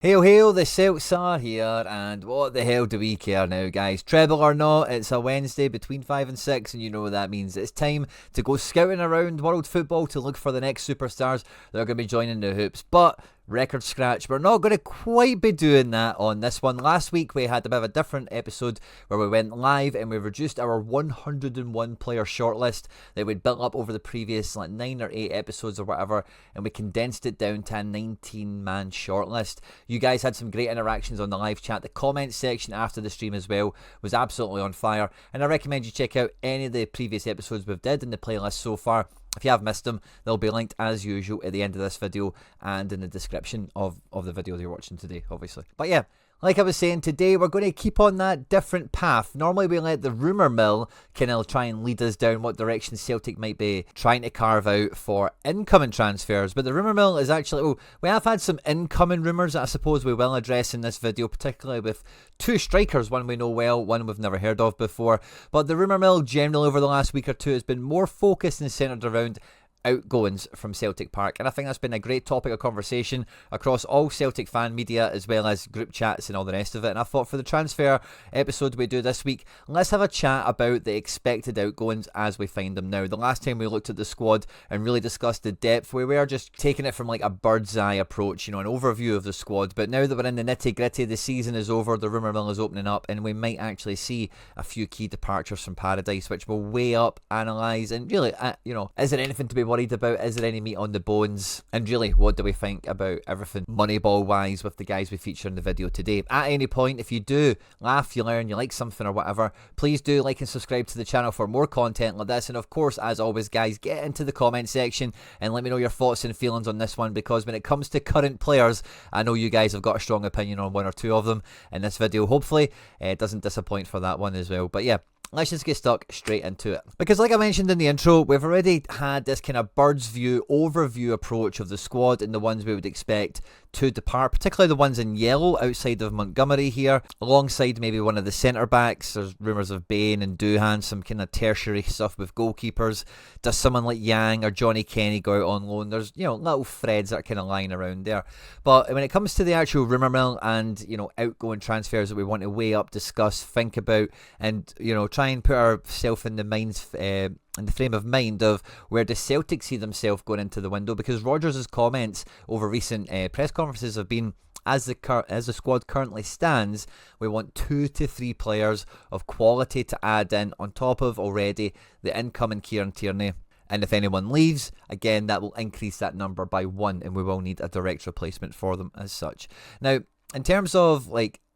Hail, hail, the Celts are here, and what the hell do we care now, guys? Treble or not, it's a Wednesday between 5 and 6, and you know what that means. It's time to go scouting around world football to look for the next superstars that are going to be joining the hoops. But record scratch, we're not going to quite be doing that on this one. Last week we had a bit of a different episode where we went live and we reduced our 101 player shortlist that we'd built up over the previous 9 or 8 episodes or whatever, and we condensed it down to a 19-man shortlist. You guys had some great interactions on the live chat. The comments section after the stream as well was absolutely on fire, and I recommend you check out any of the previous episodes we've did in the playlist so far. If you have missed them, they'll be linked as usual at the end of this video and in the description of the video that you're watching today, obviously. But yeah, like I was saying, today we're going to keep on that different path. Normally we let the rumour mill kind of try and lead us down what direction Celtic might be trying to carve out for incoming transfers. But the rumour mill is actually, we have had some incoming rumours that I suppose we will address in this video, particularly with two strikers, one we know well, one we've never heard of before. But the rumour mill generally over the last week or two has been more focused and centred around outgoings from Celtic Park, and I think that's been a great topic of conversation across all Celtic fan media as well as group chats and all the rest of it. And I thought for the transfer episode we do this week, let's have a chat about the expected outgoings as we find them now. The last time we looked at the squad and really discussed the depth, we were just taking it from like a bird's eye approach, an overview of the squad. But now that we're in the nitty gritty, the season is over, the rumour mill is opening up, and we might actually see a few key departures from Paradise, which we'll weigh up, analyse, and really, is there anything to be worried about? Is there any meat on the bones? And really, what do we think about everything Moneyball wise with the guys we feature in the video today? At any point, if you do laugh, you learn, you like something or whatever, please do like and subscribe to the channel for more content like this. And of course, as always guys, get into the comment section and let me know your thoughts and feelings on this one, because when it comes to current players, I know you guys have got a strong opinion on one or two of them in this video. Hopefully it doesn't disappoint for that one as well. But yeah, let's just get stuck straight into it. Because like I mentioned in the intro, we've already had this kind of bird's view overview approach of the squad and the ones we would expect to depart, particularly the ones in yellow outside of Montgomery here, alongside maybe one of the centre backs. There's rumours of Bain and Doohan, some kind of tertiary stuff with goalkeepers. Does someone like Yang or Johnny Kenny go out on loan? There's little threads that are kind of lying around there. But when it comes to the actual rumour mill and outgoing transfers that we want to weigh up, discuss, think about, and try and put ourselves in the minds in the frame of mind of where the Celtic see themselves going into the window, because Rodgers' comments over recent press conferences have been, as the squad currently stands, we want 2 to 3 players of quality to add in on top of already the incoming Kieran Tierney. And if anyone leaves, again, that will increase that number by 1, and we will need a direct replacement for them as such. Now, in terms of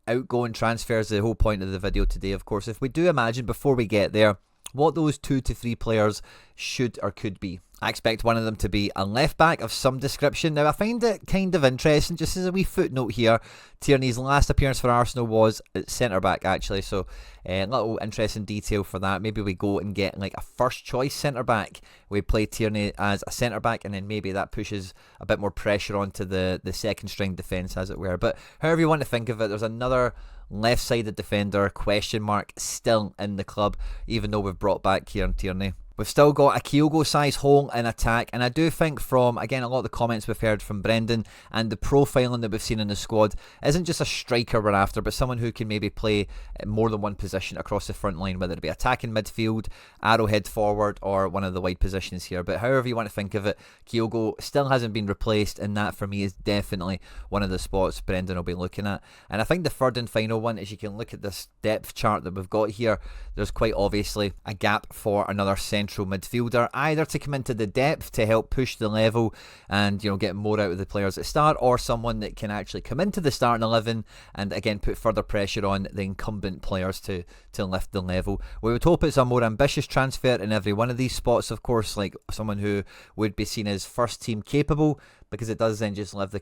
outgoing transfers, the whole point of the video today, of course, if we do imagine before we get there what those 2 to 3 players should or could be, I expect one of them to be a left back of some description. Now, I find it kind of interesting, just as a wee footnote here, Tierney's last appearance for Arsenal was at centre back actually, so a little interesting detail for that. Maybe we go and get a first choice centre back. We play Tierney as a centre back, and then maybe that pushes a bit more pressure onto the second string defence, as it were. But however you want to think of it, there's another left-sided defender, question mark, still in the club, even though we've brought back Kieran Tierney. We've still got a Kyogo-sized hole in attack, and I do think from, again, a lot of the comments we've heard from Brendan and the profiling that we've seen in the squad isn't just a striker we're after, but someone who can maybe play more than one position across the front line, whether it be attacking midfield, arrowhead forward, or one of the wide positions here. But however you want to think of it, Kyogo still hasn't been replaced, and that for me is definitely one of the spots Brendan will be looking at. And I think the third and final one is, you can look at this depth chart that we've got here. There's quite obviously a gap for another central midfielder, either to come into the depth to help push the level and get more out of the players at start, or someone that can actually come into the starting 11 and again put further pressure on the incumbent players to lift the level. We would hope it's a more ambitious transfer in every one of these spots, of course, like someone who would be seen as first team capable, because it does then just lift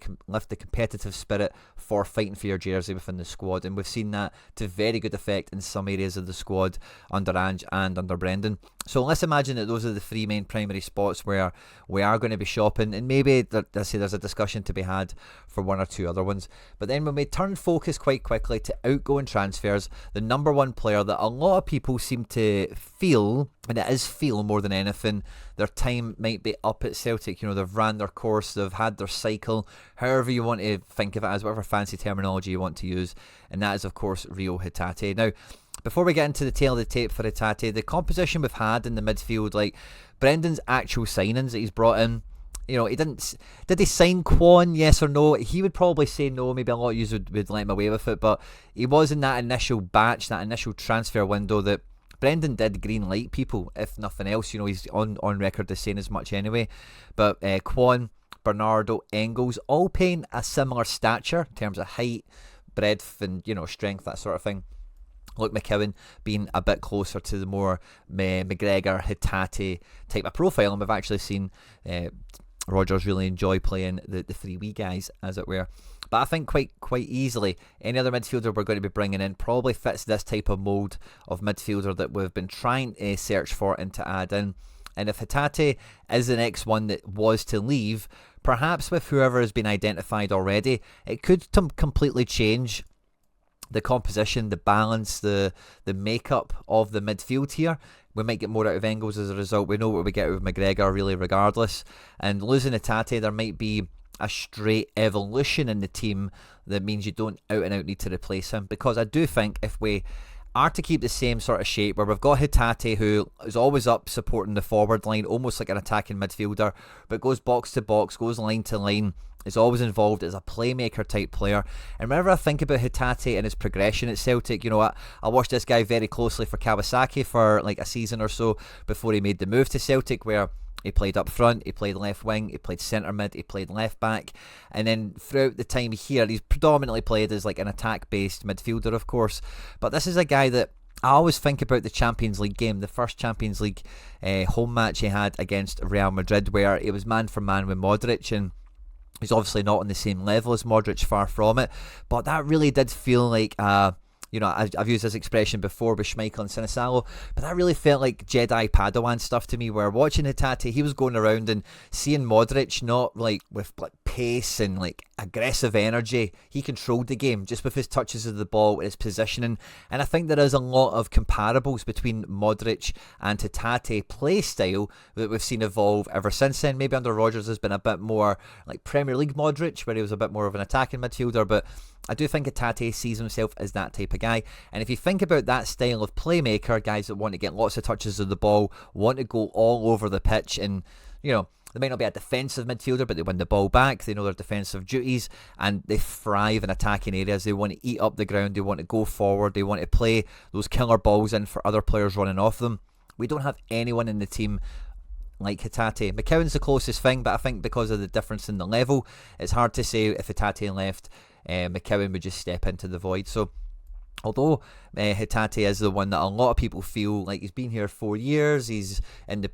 the competitive spirit for fighting for your jersey within the squad. And we've seen that to very good effect in some areas of the squad under Ange and under Brendan. So let's imagine that those are the 3 main primary spots where we are going to be shopping, and maybe there's a discussion to be had for one or two other ones. But then when we turn focus quite quickly to outgoing transfers, the number one player that a lot of people seem to feel, and it is feel more than anything, their time might be up at Celtic. They've ran their course, they've had their cycle, however you want to think of it as, whatever fancy terminology you want to use, and that is of course Reo Hatate. Now, before we get into the tail of the tape for Hatate, the composition we've had in the midfield, like Brendan's actual signings that he's brought in, did he sign Kwon, yes or no? He would probably say no. Maybe a lot of you would let him away with it, but he was in that initial batch, that initial transfer window that Brendan did green light people, if nothing else. He's on record as saying as much anyway. But Kwon, Bernardo, Engels, all paying a similar stature in terms of height, breadth, and strength, that sort of thing. Luke McKeown being a bit closer to the more McGregor, Hatate type of profile, and we've actually seen Rodgers really enjoy playing the three wee guys, as it were. But I think quite easily any other midfielder we're going to be bringing in probably fits this type of mould of midfielder that we've been trying to search for and to add in. And if Hatate is the next one that was to leave, perhaps with whoever has been identified already, it could completely change the composition, the balance, the makeup of the midfield here. We might get more out of Engels as a result. We know what we get out of McGregor really regardless. And losing Hatate, there might be a straight evolution in the team that means you don't out and out need to replace him. Because I do think if we are to keep the same sort of shape where we've got Hatate, who is always up supporting the forward line, almost like an attacking midfielder, but goes box to box, goes line to line, is always involved as a playmaker type player. And whenever I think about Hatate and his progression at Celtic, I watched this guy very closely for Kawasaki for like a season or so before he made the move to Celtic, where he played up front, he played left wing, he played centre mid, he played left back, and then throughout the time here, he's predominantly played as like an attack-based midfielder, of course. But this is a guy that I always think about the Champions League game, the first Champions League home match he had against Real Madrid, where it was man for man with Modric, and he's obviously not on the same level as Modric, far from it, but that really did feel like I've used this expression before with Schmeichel and Sinisalo, but that really felt like Jedi Padawan stuff to me, where watching Hatate, he was going around and seeing Modric not like with like pace and like aggressive energy. He controlled the game just with his touches of the ball, his positioning, and I think there is a lot of comparables between Modric and Hatate play style that we've seen evolve ever since then. Maybe under Rodgers has been a bit more like Premier League Modric, where he was a bit more of an attacking midfielder, but I do think Hatate sees himself as that type of guy. And if you think about that style of playmaker, guys that want to get lots of touches of the ball, want to go all over the pitch, and they might not be a defensive midfielder, but they win the ball back, they know their defensive duties, and they thrive in attacking areas. They want to eat up the ground, they want to go forward, they want to play those killer balls in for other players running off them. We don't have anyone in the team like Hatate. McKeown's the closest thing, but I think because of the difference in the level, it's hard to say if Hatate left, McKeown would just step into the void. So although Hatate is the one that a lot of people feel like he's been here 4 years, he's in the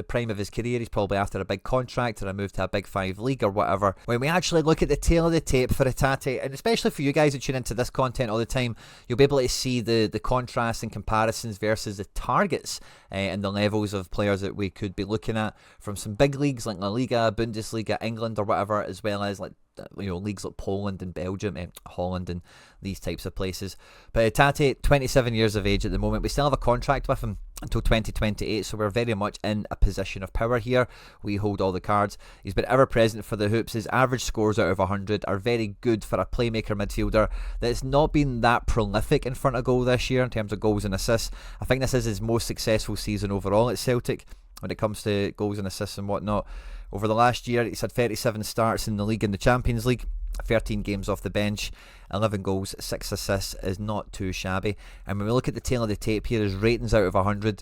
prime of his career, he's probably after a big contract or a move to a Big 5 league or whatever. When we actually look at the tail of the tape for Hatate, and especially for you guys who tune into this content all the time, you'll be able to see the contrast and comparisons versus the targets and the levels of players that we could be looking at from some big leagues like La Liga, Bundesliga, England or whatever, as well as like leagues like Poland and Belgium, Holland and these types of places. But Hatate, 27 years of age at the moment. We still have a contract with him until 2028, so we're very much in a position of power here. We hold all the cards. He's been ever present for the hoops. His average scores out of 100 are very good for a playmaker midfielder that's not been that prolific in front of goal this year in terms of goals and assists. I think this is his most successful season overall at Celtic when it comes to goals and assists and whatnot. Over the last year, he's had 37 starts in the league and the Champions League, 13 games off the bench, 11 goals, 6 assists is not too shabby. And when we look at the tail of the tape here, his ratings out of 100,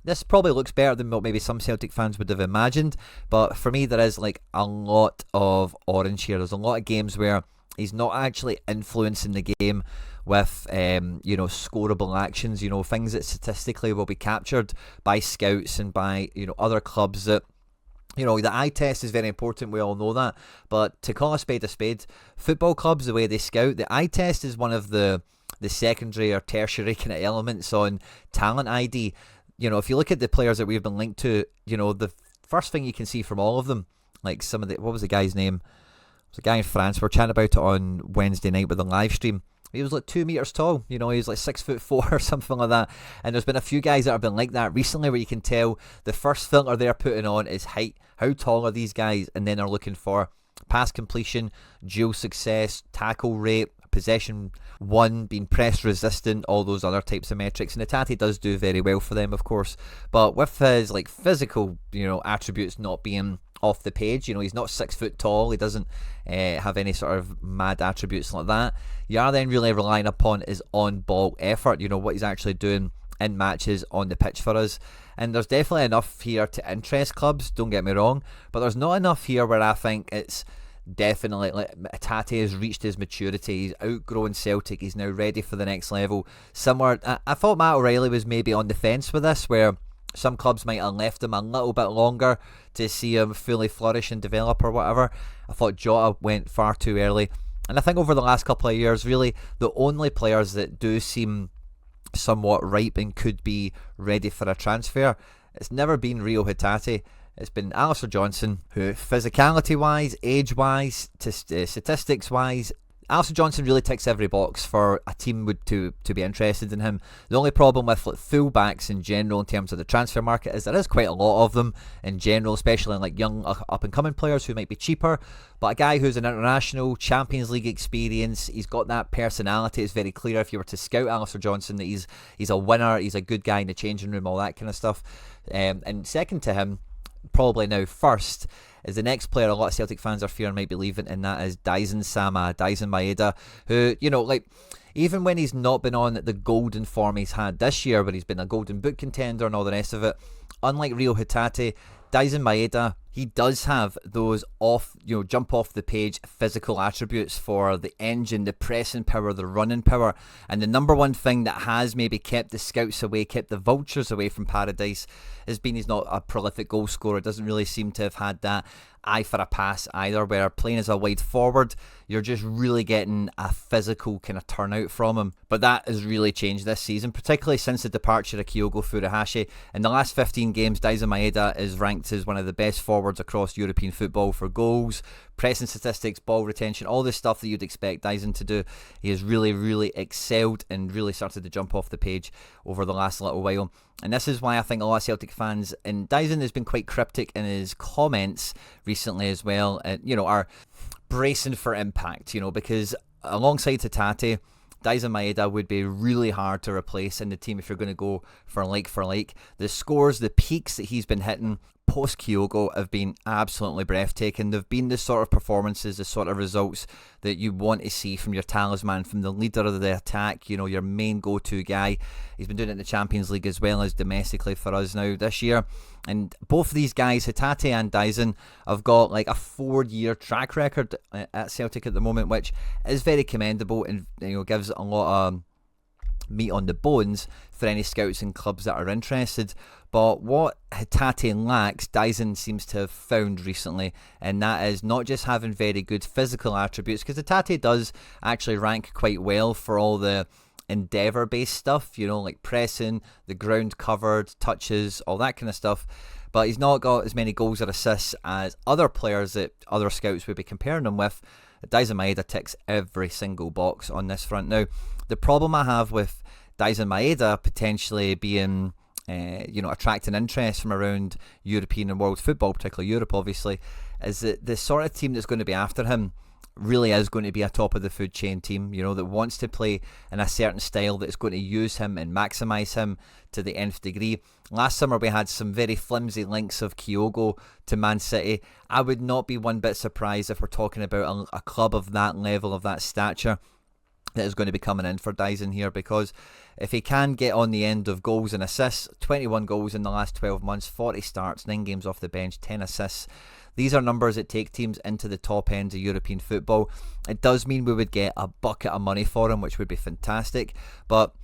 this probably looks better than what maybe some Celtic fans would have imagined, but for me there is like a lot of orange here. There's a lot of games where he's not actually influencing the game with scoreable actions, things that statistically will be captured by scouts and by other clubs that the eye test is very important, we all know that, but to call a spade, football clubs, the way they scout, the eye test is one of the secondary or tertiary kind of elements on talent ID. If you look at the players that we've been linked to, the first thing you can see from all of them, like some of the, what was the guy's name? There's a guy in France, we're chatting about it on Wednesday night with a live stream. He was like 2 meters tall, he was like 6'4" or something like that. And there's been a few guys that have been like that recently where you can tell the first filter they're putting on is height. How tall are these guys? And then they're looking for pass completion, dual success, tackle rate, possession won, being press resistant, all those other types of metrics. And Hatate does do very well for them, of course. But with his like physical, attributes not being off the page, he's not 6 foot tall, he doesn't have any sort of mad attributes like that. You are then really relying upon his on-ball effort, what he's actually doing in matches on the pitch for us. And there's definitely enough here to interest clubs, don't get me wrong, but there's not enough here where I think it's definitely like Hatate has reached his maturity, he's outgrown Celtic, he's now ready for the next level. Somewhere, I thought Matt O'Reilly was maybe on the fence with this, where some clubs might have left him a little bit longer to see him fully flourish and develop or whatever. I thought Jota went far too early. And I think over the last couple of years, really, the only players that do seem somewhat ripe and could be ready for a transfer, it's never been Reo Hatate. It's been Alistair Johnson, who physicality-wise, age-wise, statistics-wise, Alistair Johnson really ticks every box for a team to be interested in him. The only problem with full-backs in general in terms of the transfer market is there is quite a lot of them in general, especially in like young up-and-coming players who might be cheaper. But a guy who's an international Champions League experience, he's got that personality. It's very clear if you were to scout Alistair Johnson that he's a winner, he's a good guy in the changing room, all that kind of stuff. And second to him, probably now first, is the next player a lot of Celtic fans are fearing might be leaving, and that is Daizen Maeda, who, even when he's not been on the golden form he's had this year, where he's been a golden boot contender and all the rest of it, unlike Reo Hatate, Daizen Maeda, he does have those jump off the page physical attributes for the engine, the pressing power, the running power. And the number one thing that has maybe kept the scouts away, kept the vultures away from Paradise, has been he's not a prolific goal scorer. Doesn't really seem to have had that eye for a pass either, where playing as a wide forward, you're just really getting a physical kind of turnout from him. But that has really changed this season, particularly since the departure of Kyogo Furuhashi. In the last 15 games, Daizen Maeda is ranked as one of the best forwards across European football for goals, pressing statistics, ball retention, all the stuff that you'd expect Daizen to do. He has really, really excelled and really started to jump off the page over the last little while. And this is why I think a lot of Celtic fans, and Daizen has been quite cryptic in his comments recently as well, are bracing for impact, because alongside Hatate, Daizen Maeda would be really hard to replace in the team if you're going to go for like. The scores, the peaks that he's been hitting post Kyogo have been absolutely breathtaking. They've been the sort of performances, the sort of results that you want to see from your talisman, from the leader of the attack, your main go-to guy. He's been doing it in the Champions League as well as domestically for us now this year. And both of these guys, Hatate and Daizen, have got like a 4-year track record at Celtic at the moment, which is very commendable and gives a lot of meat on the bones for any scouts and clubs that are interested. But what Hatate lacks, Daizen seems to have found recently, and that is not just having very good physical attributes, because Hatate does actually rank quite well for all the endeavour-based stuff, like pressing, the ground covered, touches, all that kind of stuff. But he's not got as many goals or assists as other players that other scouts would be comparing him with. Daizen Maeda ticks every single box on this front. Now, the problem I have with Daizen Maeda potentially being attracting interest from around European and world football, particularly Europe obviously, is that the sort of team that's going to be after him really is going to be a top of the food chain team, that wants to play in a certain style that's going to use him and maximise him to the nth degree. Last summer we had some very flimsy links of Kyogo to Man City. I would not be one bit surprised if we're talking about a club of that level, of that stature, that is going to be coming in for Daizen here, because if he can get on the end of goals and assists, 21 goals in the last 12 months, 40 starts, 9 games off the bench, 10 assists. These are numbers that take teams into the top end of European football. It does mean we would get a bucket of money for him, which would be fantastic. But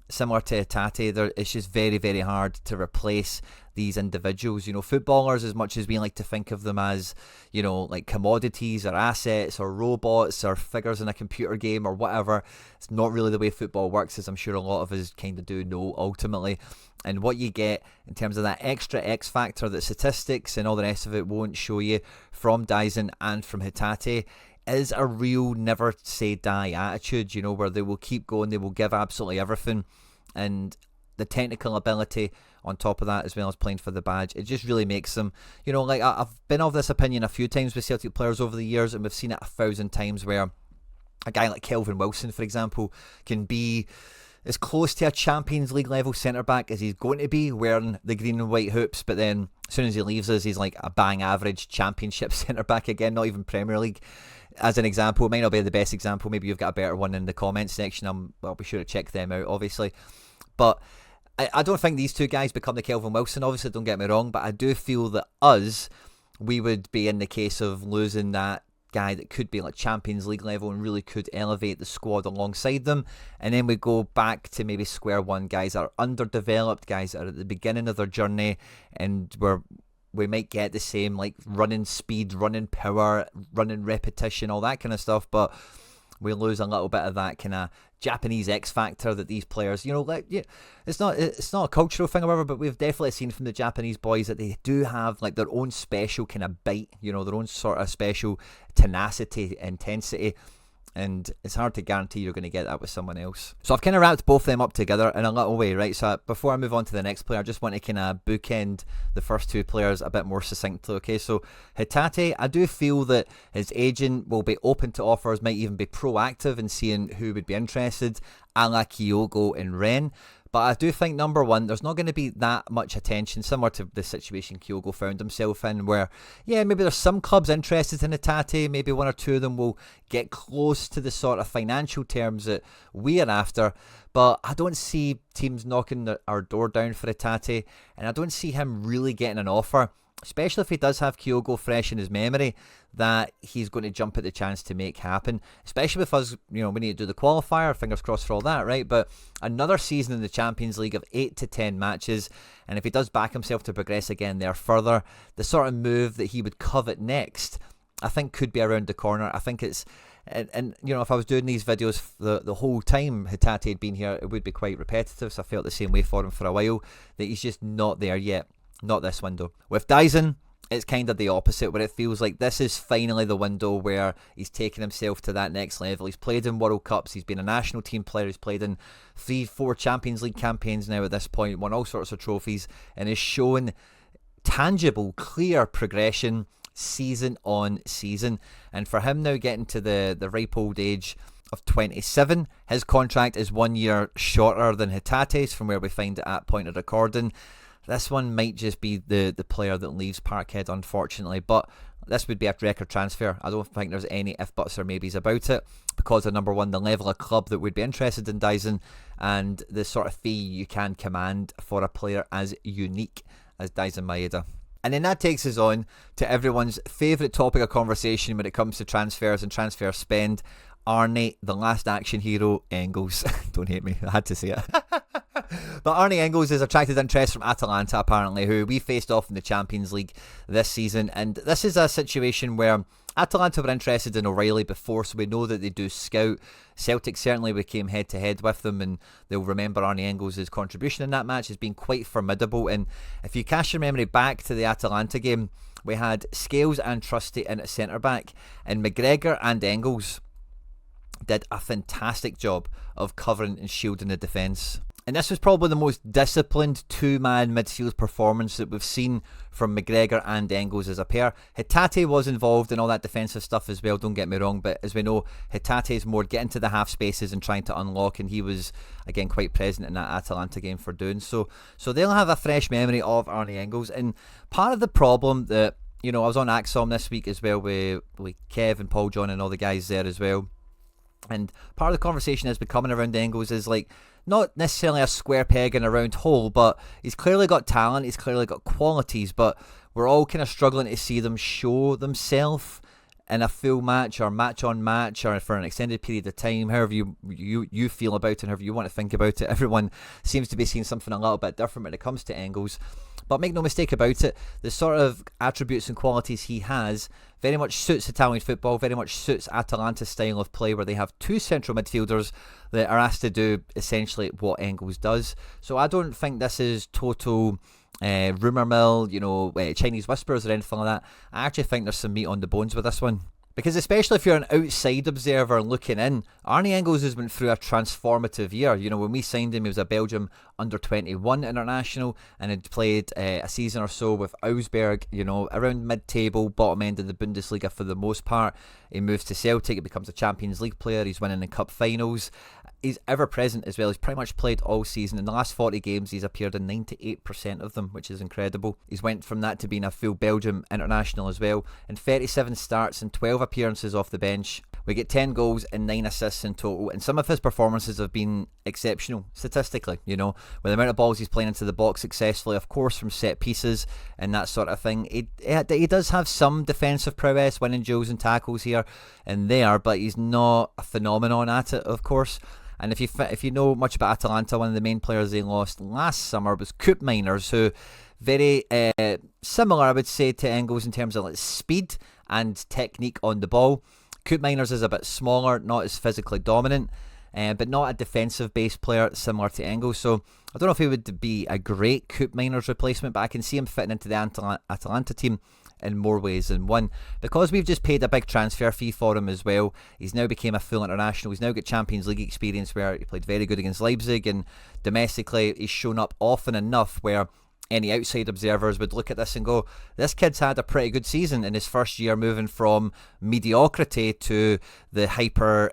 similar to Hatate, it's just very, very hard to replace these individuals. Footballers, as much as we like to think of them as, like commodities or assets or robots or figures in a computer game or whatever, it's not really the way football works, as I'm sure a lot of us kind of do know ultimately. And what you get in terms of that extra X factor that statistics and all the rest of it won't show you from Daizen and from Hatate is a real never say die attitude, you know, where they will keep going, they will give absolutely everything, and the technical ability on top of that, as well as playing for the badge, it just really makes them, you know, like I've been of this opinion a few times with Celtic players over the years, and we've seen it 1,000 times where a guy like Kelvin Wilson, for example, can be as close to a Champions League level centre-back as he's going to be wearing the green and white hoops, but then as soon as he leaves us, he's like a bang average Championship centre-back again, not even Premier League. As an example, it might not be the best example, maybe you've got a better one in the comments section, I'll be sure to check them out, obviously. But I don't think these two guys become the Kelvin Wilson, obviously, don't get me wrong, but I do feel that we would be in the case of losing that guy that could be like Champions League level and really could elevate the squad alongside them, and then we go back to maybe square one, guys that are underdeveloped, guys that are at the beginning of their journey, and we might get the same like running speed, running power, running repetition, all that kind of stuff, but we lose a little bit of that kind of Japanese X factor that these players, you know, like, yeah, it's not a cultural thing or whatever, but we've definitely seen from the Japanese boys that they do have like their own special kind of bite, you know, their own sort of special tenacity, intensity, and it's hard to guarantee you're going to get that with someone else. So I've kind of wrapped both them up together in a little way, right? So before I move on to the next player, I just want to kind of bookend the first two players a bit more succinctly, okay? So Hatate, I do feel that his agent will be open to offers, might even be proactive in seeing who would be interested, a la Kyogo and Ren. But I do think, number one, there's not going to be that much attention, similar to the situation Kyogo found himself in, where, yeah, maybe there's some clubs interested in Hatate, maybe one or two of them will get close to the sort of financial terms that we are after, but I don't see teams knocking our door down for Hatate, and I don't see him really getting an offer, especially if he does have Kyogo fresh in his memory, that he's going to jump at the chance to make happen, especially with us, you know, we need to do the qualifier, fingers crossed for all that, right? But another season in the Champions League of 8 to 10 matches, and if he does back himself to progress again there further, the sort of move that he would covet next, I think could be around the corner. I think it's, and you know, if I was doing these videos the whole time Hatate had been here, it would be quite repetitive, so I felt the same way for him for a while, that he's just not there yet. Not this window. With Daizen, it's kind of the opposite, where it feels like this is finally the window where he's taken himself to that next level. He's played in World Cups, he's been a national team player, he's played in 3-4 Champions League campaigns now at this point, won all sorts of trophies, and is shown tangible, clear progression season on season. And for him now getting to the ripe old age of 27, his contract is 1 year shorter than Hatate's from where we find it at point of recording. This one might just be the player that leaves Parkhead, unfortunately, but this would be a record transfer. I don't think there's any if, buts or maybes about it, because of, number one, the level of club that would be interested in Daizen, and the sort of fee you can command for a player as unique as Daizen Maeda. And then that takes us on to everyone's favourite topic of conversation when it comes to transfers and transfer spend, Arne, the last action hero, Engels. Don't hate me, I had to say it. But Arne Engels has attracted interest from Atalanta, apparently, who we faced off in the Champions League this season. And this is a situation where Atalanta were interested in O'Reilly before, so we know that they do scout. Celtic certainly we came head to head with them, and they'll remember Arne Engels' contribution in that match has been quite formidable. And if you cast your memory back to the Atalanta game, we had Scales and Trusty in at centre-back, and McGregor and Engels did a fantastic job of covering and shielding the defence. And this was probably the most disciplined two-man midfield performance that we've seen from McGregor and Engels as a pair. Hatate was involved in all that defensive stuff as well, don't get me wrong, but as we know, Hatate is more getting to the half spaces and trying to unlock, and he was, again, quite present in that Atalanta game for doing so. So they'll have a fresh memory of Arne Engels, and part of the problem that, you know, I was on Axom this week as well with Kev and Paul John and all the guys there as well, and part of the conversation has been coming around Engels is like, not necessarily a square peg in a round hole, but he's clearly got talent, he's clearly got qualities, but we're all kind of struggling to see them show themselves in a full match or match on match or for an extended period of time, however you feel about it, however you want to think about it. Everyone seems to be seeing something a little bit different when it comes to Engels. But make no mistake about it, the sort of attributes and qualities he has very much suits Italian football, very much suits Atalanta's style of play, where they have two central midfielders that are asked to do essentially what Engels does. So I don't think this is total rumour mill, you know, Chinese whispers or anything like that. I actually think there's some meat on the bones with this one. Because especially if you're an outside observer looking in, Arne Engels has been through a transformative year. You know, when we signed him, he was a Belgium under-21 international and had played a season or so with Augsburg, you know, around mid-table, bottom end of the Bundesliga for the most part. He moves to Celtic, he becomes a Champions League player, he's winning the cup finals. He's ever present as well. He's pretty much played all season. In the last 40 games, he's appeared in 98% of them, which is incredible. He's went from that to being a full Belgium international as well. In 37 starts and 12 appearances off the bench. We get 10 goals and 9 assists in total. And some of his performances have been exceptional, statistically, you know. With the amount of balls he's playing into the box successfully, of course, from set pieces and that sort of thing. He does have some defensive prowess, winning duels and tackles here and there, but he's not a phenomenon at it, of course. And if you know much about Atalanta, one of the main players they lost last summer was Koopmeiners, who very similar, I would say, to Engels in terms of like speed and technique on the ball. Koopmeiners is a bit smaller, not as physically dominant, but not a defensive-based player similar to Engels. So I don't know if he would be a great Koopmeiners replacement, but I can see him fitting into the Atalanta team in more ways than one. Because we've just paid a big transfer fee for him as well, he's now became a full international. He's now got Champions League experience where he played very good against Leipzig, and domestically he's shown up often enough where any outside observers would look at this and go, this kid's had a pretty good season in his first year, moving from mediocrity to the hyper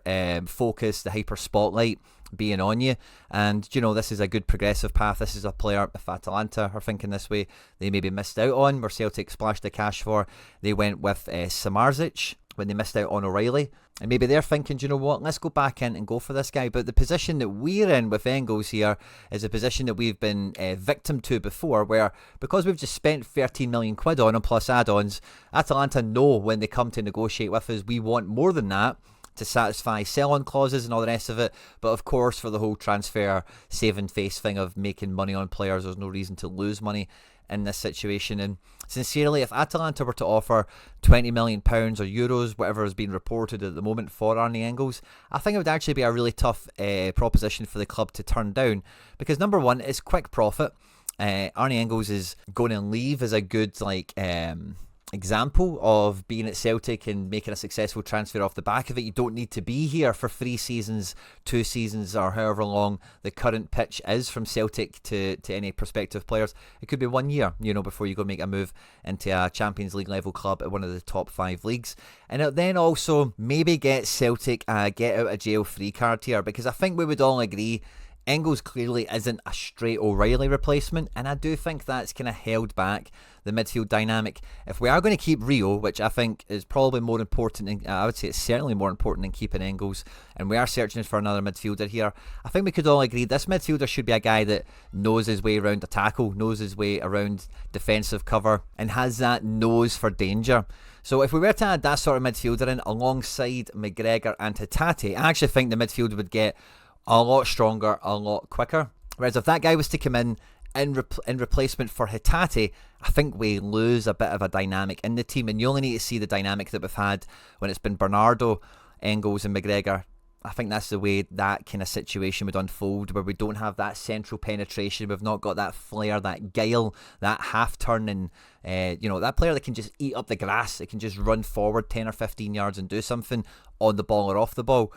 focus, the hyper spotlight being on you. And you know, this is a good progressive path. This is a player, if Atalanta are thinking this way, they maybe missed out on, where Celtic splashed the cash for. They went with Samardzic when they missed out on O'Reilly, and maybe they're thinking, do you know what, let's go back in and go for this guy. But the position that we're in with Engels here is a position that we've been victim to before, where because we've just spent 13 million quid on him plus add-ons, Atalanta know when they come to negotiate with us, we want more than that to satisfy sell-on clauses and all the rest of it. But of course, for the whole transfer saving face thing of making money on players, there's no reason to lose money in this situation. And sincerely, if Atalanta were to offer £20 million or euros, whatever has been reported at the moment for Arne Engels, I think it would actually be a really tough proposition for the club to turn down, because number one, it's quick profit. Arne Engels is going to leave as a good example of being at Celtic and making a successful transfer off the back of it. You don't need to be here for 3 seasons, 2 seasons, or however long the current pitch is from Celtic to any prospective players. It could be 1 year, you know, before you go make a move into a Champions League level club at one of the top 5 leagues. And it then also maybe get Celtic a get out of jail free card here, because I think we would all agree Engels clearly isn't a straight O'Reilly replacement, and I do think that's kind of held back the midfield dynamic. If we are going to keep Reo, which I think is probably more important, I would say it's certainly more important than keeping Engels, and we are searching for another midfielder here, I think we could all agree this midfielder should be a guy that knows his way around a tackle, knows his way around defensive cover, and has that nose for danger. So if we were to add that sort of midfielder in alongside McGregor and Hatate, I actually think the midfield would get a lot stronger, a lot quicker. Whereas if that guy was to come in replacement for Hatate, I think we lose a bit of a dynamic in the team, and you only need to see the dynamic that we've had when it's been Bernardo, Engels and McGregor. I think that's the way that kind of situation would unfold, where we don't have that central penetration, we've not got that flair, that guile, that half-turn, and that player that can just eat up the grass, it can just run forward 10 or 15 yards and do something on the ball or off the ball.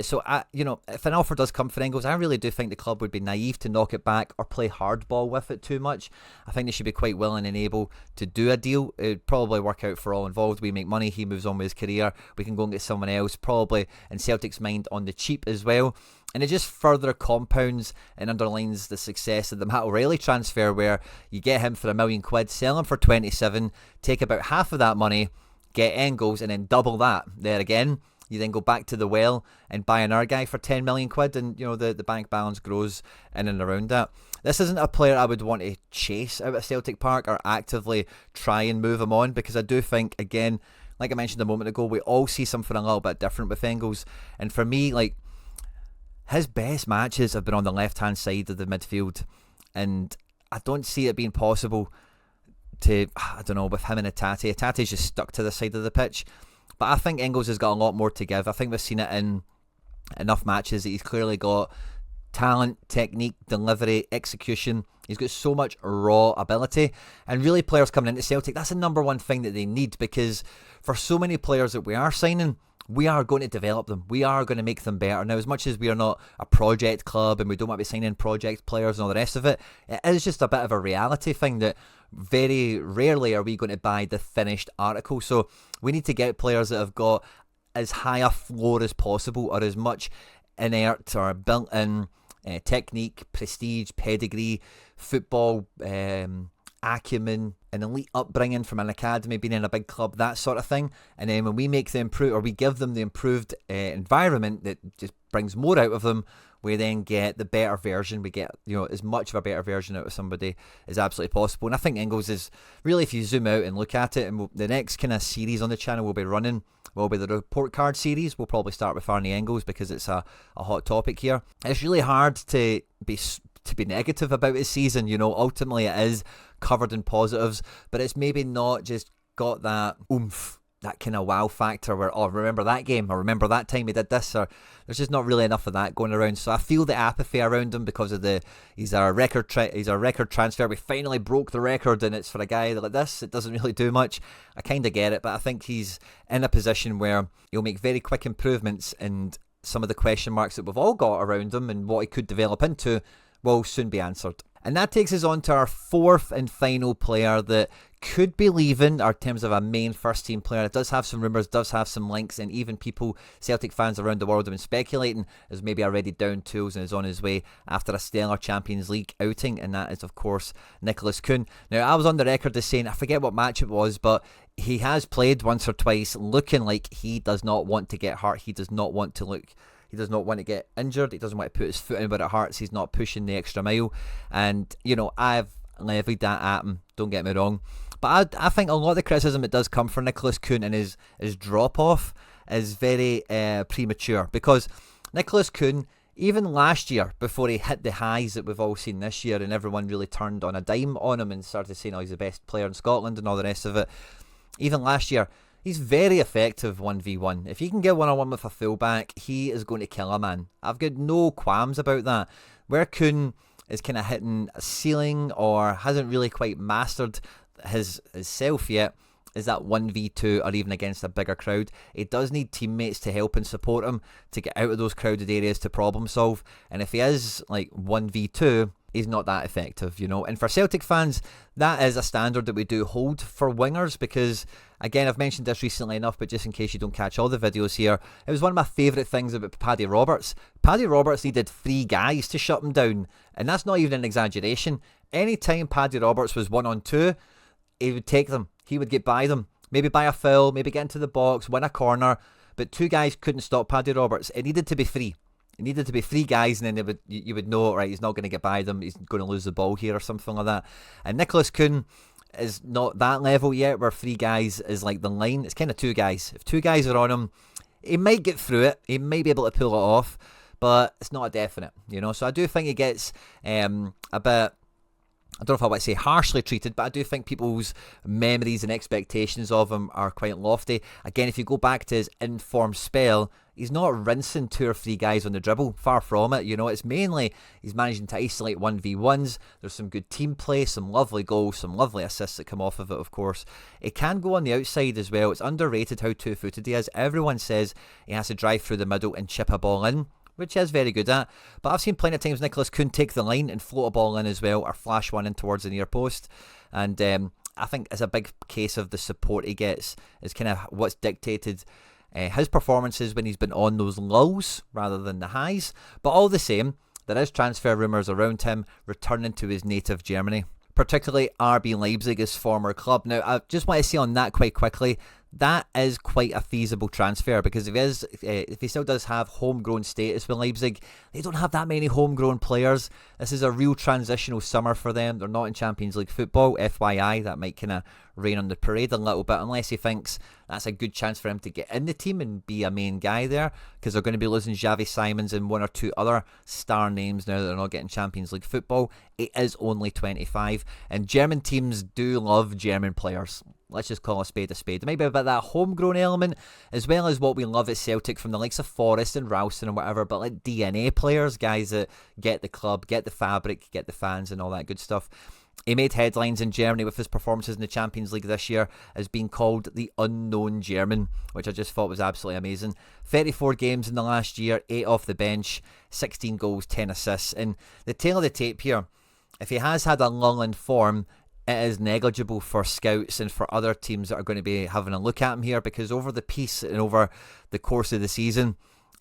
So if an offer does come for Engels, I really do think the club would be naive to knock it back or play hardball with it too much. I think they should be quite willing and able to do a deal. It would probably work out for all involved. We make money, he moves on with his career, we can go and get someone else, probably in Celtic's mind on the cheap as well. And it just further compounds and underlines the success of the Matt O'Reilly transfer, where you get him for £1 million, sell him for 27, take about half of that money, get Engels, and then double that there again. You then go back to the well and buy another guy for 10 million quid, and the bank balance grows in and around that. This isn't a player I would want to chase out at Celtic Park or actively try and move him on, because I do think, again, like I mentioned a moment ago, we all see something a little bit different with Engels. And for me, his best matches have been on the left-hand side of the midfield, and I don't see it being possible to, with him and Hatate. Hatate's just stuck to the side of the pitch. But I think Engels has got a lot more to give. I think we've seen it in enough matches that he's clearly got talent, technique, delivery, execution. He's got so much raw ability. And really, players coming into Celtic, that's the number one thing that they need, because for so many players that we are signing, we are going to develop them. We are going to make them better. Now, as much as we are not a project club and we don't want to be signing project players and all the rest of it, it is just a bit of a reality thing that very rarely are we going to buy the finished article. So we need to get players that have got as high a floor as possible, or as much inert or built-in technique, prestige, pedigree, football acumen, an elite upbringing from an academy, being in a big club, that sort of thing. And then when we make them improve, or we give them the improved environment that just brings more out of them, we then get the better version. We get, as much of a better version out of somebody as absolutely possible. And I think Engels is really, if you zoom out and look at it, and the next kind of series on the channel we'll be running will be the report card series. We'll probably start with Arne Engels because it's a hot topic here. It's really hard to be negative about his season. Ultimately it is covered in positives, but it's maybe not just got that oomph, that kind of wow factor where, oh, remember that game, or remember that time he did this, or there's just not really enough of that going around. So I feel the apathy around him because of he's a record transfer. We finally broke the record, and it's for a guy like this, it doesn't really do much. I kind of get it, but I think he's in a position where he'll make very quick improvements, and some of the question marks that we've all got around him and what he could develop into will soon be answered. And that takes us on to our fourth and final player that could be leaving, or in terms of a main first team player. It does have some rumours, does have some links, and even Celtic fans around the world have been speculating is maybe already down tools and is on his way after a stellar Champions League outing, and that is of course Nicolas Kuhn. Now, I was on the record as saying, I forget what match it was, but he has played once or twice looking like he does not want to get hurt. He does not want to get injured. He doesn't want to put his foot in where it hurts. He's not pushing the extra mile. And, I've levied that at him, don't get me wrong. But I think a lot of the criticism that does come for Nicolas Kuhn and his drop-off is very premature. Because Nicolas Kuhn, even last year, before he hit the highs that we've all seen this year, and everyone really turned on a dime on him and started saying, oh, he's the best player in Scotland and all the rest of it, even last year, he's very effective 1v1. If you can get one-on-one with a fullback, he is going to kill a man. I've got no qualms about that. Where Kuhn is kind of hitting a ceiling or hasn't really quite mastered his self yet is that 1v2 or even against a bigger crowd. He does need teammates to help and support him to get out of those crowded areas to problem solve. And if he is like 1v2, he's not that effective, And for Celtic fans, that is a standard that we do hold for wingers, because, again, I've mentioned this recently enough, but just in case you don't catch all the videos here, it was one of my favourite things about Paddy Roberts. Paddy Roberts needed 3 guys to shut him down, and that's not even an exaggeration. Anytime Paddy Roberts was 1-on-2, he would take them. He would get by them. Maybe buy a foul, maybe get into the box, win a corner, but 2 guys couldn't stop Paddy Roberts. It needed to be 3. It needed to be 3 guys, and then you would know, right, he's not going to get by them, he's going to lose the ball here or something like that. And Nicolas Kuhn is not that level yet, where 3 guys is like the line. It's kind of 2 guys. If 2 guys are on him, he might get through it. He might be able to pull it off, but it's not a definite, So I do think he gets a bit, I don't know if I want to say harshly treated, but I do think people's memories and expectations of him are quite lofty. Again, if you go back to his informed spell, he's not rinsing 2 or 3 guys on the dribble. Far from it. It's mainly he's managing to isolate 1v1s. There's some good team play, some lovely goals, some lovely assists that come off of it, of course. It can go on the outside as well. It's underrated how two-footed he is. Everyone says he has to drive through the middle and chip a ball in, which he is very good at. But I've seen plenty of times Nicolas Kuhn take the line and float a ball in as well, or flash one in towards the near post. And I think it's a big case of the support he gets is kind of what's dictated his performances when he's been on those lows rather than the highs. But all the same, there is transfer rumours around him returning to his native Germany, particularly RB Leipzig, his former club. Now, I just want to say on that quite quickly, that is quite a feasible transfer, because if he still does have homegrown status with Leipzig, they don't have that many homegrown players. This is a real transitional summer for them. They're not in Champions League football, FYI. That might kind of rain on the parade a little bit, unless he thinks that's a good chance for him to get in the team and be a main guy there, because they're going to be losing Xavi Simons and 1 or 2 other star names now that they're not getting Champions League football. It is only 25, and German teams do love German players. let's just call a spade a spade. There might be a bit of that homegrown element, as well as what we love at Celtic from the likes of Forrest and Ralston and whatever, but like DNA players, guys that get the club, get the fabric, get the fans and all that good stuff. He made headlines in Germany with his performances in the Champions League this year as being called the unknown German, which I just thought was absolutely amazing. 34 games in the last year, 8 off the bench, 16 goals, 10 assists. And the tail of the tape here, if he has had a lull in form, it is negligible for scouts and for other teams that are going to be having a look at him here, because over the piece and over the course of the season,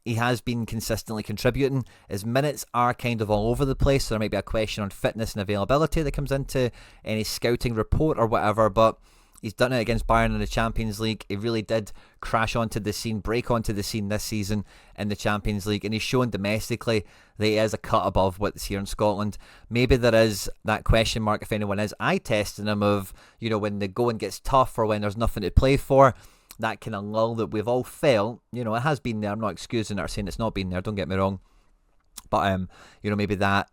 he has been consistently contributing. His minutes are kind of all over the place, so there might be a question on fitness and availability that comes into any scouting report or whatever, but he's done it against Bayern in the Champions League. He really did crash onto the scene, break onto the scene this season in the Champions League, and he's shown domestically that he is a cut above what's here in Scotland. Maybe there is that question mark, if anyone is eye testing him, of, you know, when the going gets tough or when there's nothing to play for, that kind of lull that we've all felt. You know, it has been there. I'm not excusing it or saying it's not been there, don't get me wrong, but you know, maybe that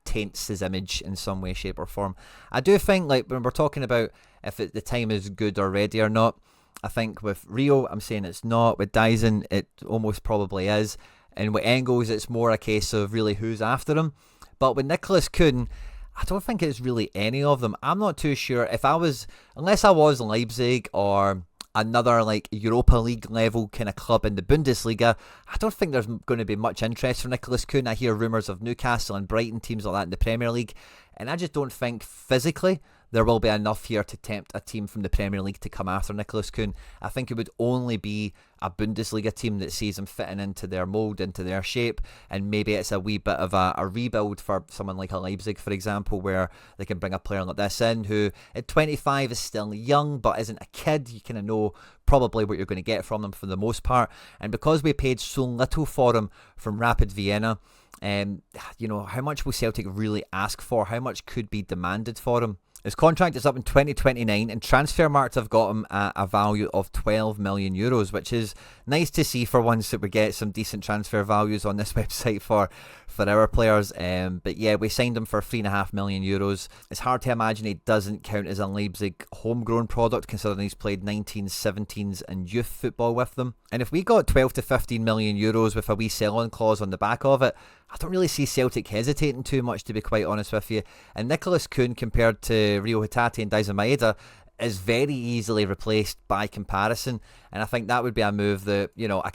taints his image in some way, shape or form. I do think, like, when we're talking about if the time is good already or not, I think with Reo, I'm saying it's not. With Daizen, it almost probably is. And with Engels, it's more a case of really who's after him. But with Nicolas Kuhn, I don't think it's really any of them. I'm not too sure. If I was, unless I was Leipzig or another like Europa League level kind of club in the Bundesliga, I don't think there's going to be much interest for Nicolas Kuhn. I hear rumours of Newcastle and Brighton, teams like that in the Premier League, and I just don't think physically there will be enough here to tempt a team from the Premier League to come after Nicolas Kuhn. I think it would only be a Bundesliga team that sees him fitting into their mould, into their shape, and maybe it's a wee bit of a rebuild for someone like a Leipzig, for example, where they can bring a player like this in who at 25 is still young but isn't a kid. You kind of know probably what you're going to get from them for the most part, and because we paid so little for him from Rapid Vienna, you know, how much will Celtic really ask for? How much could be demanded for him? His contract is up in 2029, and Transfermarkt have got him at a value of 12 million euros, which is nice to see for once that we get some decent transfer values on this website for our players. But yeah, we signed him for 3.5 million euros. It's hard to imagine he doesn't count as a Leipzig homegrown product, considering he's played 19s, 17s and youth football with them. And if we got 12 to 15 million euros with a wee sell-on clause on the back of it, I don't really see Celtic hesitating too much, to be quite honest with you. And Nicolas Kuhn, compared to Reo Hatate and Daizen Maeda, is very easily replaced by comparison. And I think that would be a move that, you know, I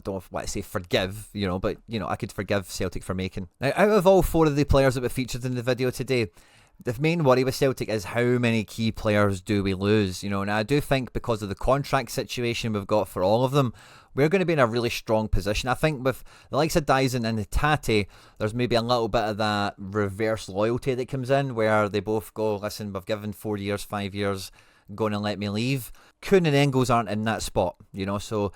don't want to say forgive, you know, but, you know, I could forgive Celtic for making. Now, out of all 4 of the players that were featured in the video today, the main worry with Celtic is how many key players do we lose, you know. And I do think because of the contract situation we've got for all of them, we're going to be in a really strong position. I think with the likes of Daizen and Hatate, there's maybe a little bit of that reverse loyalty that comes in, where they both go, listen, we've given 4 years, 5 years, going to let me leave. Kuhn and Engels aren't in that spot, you know, so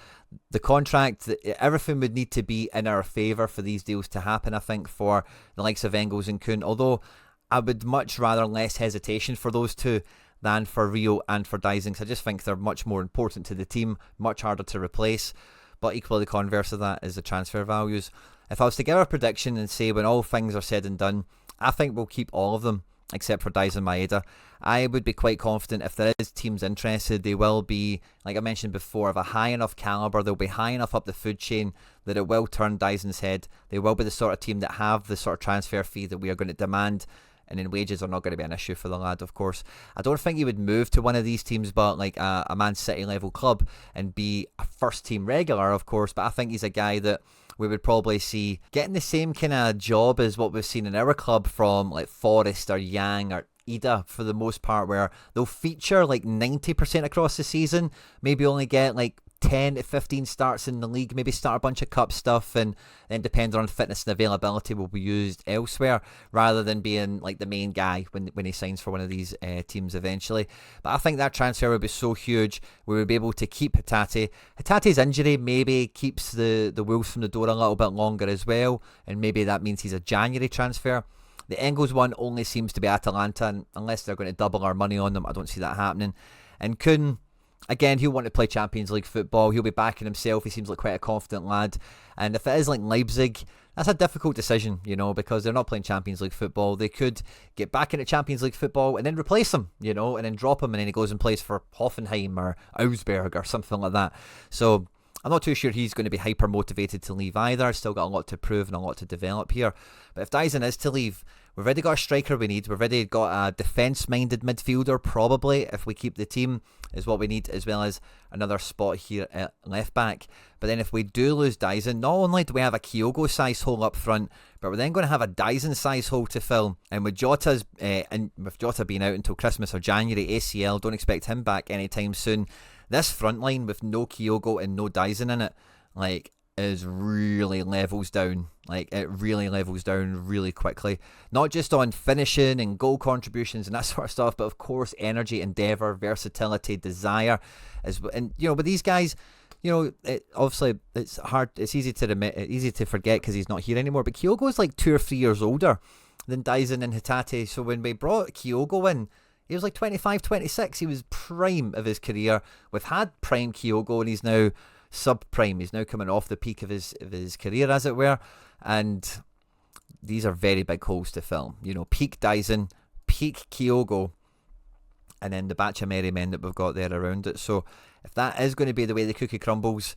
the contract, everything would need to be in our favour for these deals to happen, I think, for the likes of Engels and Kuhn, although I would much rather less hesitation for those two than for Reo and for Daizen, because I just think they're much more important to the team, much harder to replace. But equally the converse of that is the transfer values. If I was to give a prediction and say when all things are said and done, I think we'll keep all of them except for Daizen Maeda. I would be quite confident if there is teams interested, they will be, like I mentioned before, of a high enough calibre, they'll be high enough up the food chain that it will turn Daizen's head. They will be the sort of team that have the sort of transfer fee that we are going to demand, and then wages are not going to be an issue for the lad, of course. I don't think he would move to one of these teams, but like a Man City level club, and be a first team regular, of course. But I think he's a guy that we would probably see getting the same kind of job as what we've seen in our club from like Forest or Yang or Ida for the most part, where they'll feature like 90% across the season, maybe only get like 10 to 15 starts in the league, maybe start a bunch of cup stuff, and then depending on fitness and availability will be used elsewhere, rather than being like the main guy when he signs for one of these teams eventually. But I think that transfer would be so huge, we would be able to keep Hatate. Hatate's injury maybe keeps the Wolves from the door a little bit longer as well, and maybe that means he's a January transfer. The Engels one only seems to be Atalanta, and unless they're going to double our money on them, I don't see that happening. And Kuhn, again, he'll want to play Champions League football. He'll be backing himself. He seems like quite a confident lad. And if it is like Leipzig, That's a difficult decision, because they're not playing Champions League football. They could get back into Champions League football and then replace him, and then drop him, and then he goes and plays for Hoffenheim or Augsburg or something like that. So I'm not too sure he's going to be hyper motivated to leave either. Still got a lot to prove and a lot to develop here. But if Daizen is to leave, we've already got a striker we need. We've already got a defence-minded midfielder, probably, if we keep the team, is what we need, as well as another spot here at left back. But then if we do lose Daizen, not only do we have a Kyogo-sized hole up front, but we're then going to have a Daizen-sized hole to fill. And with Jota being out until Christmas or January, ACL, don't expect him back anytime soon. This front line with no Kyogo and no Daizen in it, is really levels down. It really levels down really quickly. Not just on finishing and goal contributions and that sort of stuff, but of course energy, endeavour, versatility, desire. With these guys, obviously it's hard. It's easy to forget because he's not here anymore. But Kyogo is 2 or 3 years older than Daizen and Hatate. So when we brought Kyogo in, he was 25, 26. He was prime of his career. We've had prime Kyogo, and he's now sub-prime. He's now coming off the peak of his career, as it were. And these are very big holes to fill. Peak Daizen, peak Kyogo, and then the batch of merry men that we've got there around it. So if that is going to be the way the cookie crumbles,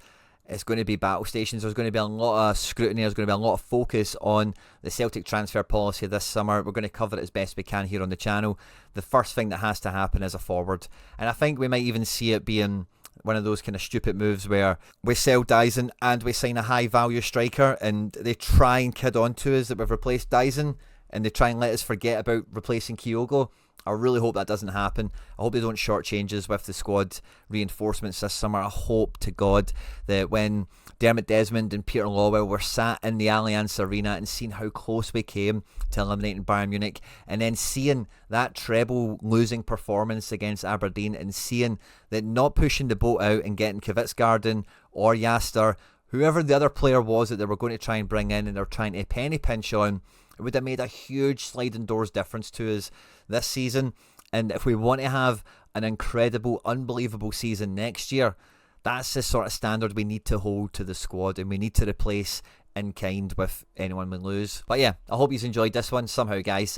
it's going to be battle stations. There's going to be a lot of scrutiny. There's going to be a lot of focus on the Celtic transfer policy this summer. We're going to cover it as best we can here on the channel. The first thing that has to happen is a forward. And I think we might even see it being one of those kind of stupid moves where we sell Daizen and we sign a high value striker, and they try and kid on to us that we've replaced Daizen, and they try and let us forget about replacing Kyogo. I really hope that doesn't happen. I hope they don't shortchange us with the squad reinforcements this summer. I hope to God that when Dermot Desmond and Peter Lawwell were sat in the Allianz Arena and seeing how close we came to eliminating Bayern Munich, and then seeing that treble losing performance against Aberdeen, and seeing that not pushing the boat out and getting Kvistgarden or Yaster, whoever the other player was that they were going to try and bring in and they're trying to penny pinch on, it would have made a huge sliding doors difference to us this season. And if we want to have an incredible, unbelievable season next year, that's the sort of standard we need to hold to the squad, and we need to replace in kind with anyone we lose. But yeah, I hope you've enjoyed this one somehow, guys.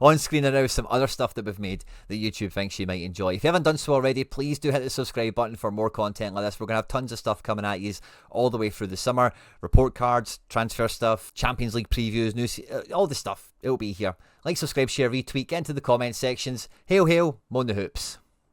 On screen are now some other stuff that we've made that YouTube thinks you might enjoy. If you haven't done so already, please do hit the subscribe button for more content like this. We're going to have tons of stuff coming at you all the way through the summer. Report cards, transfer stuff, Champions League previews, all the stuff. It'll be here. Like, subscribe, share, retweet, get into the comment sections. Hail, hail, moan the hoops.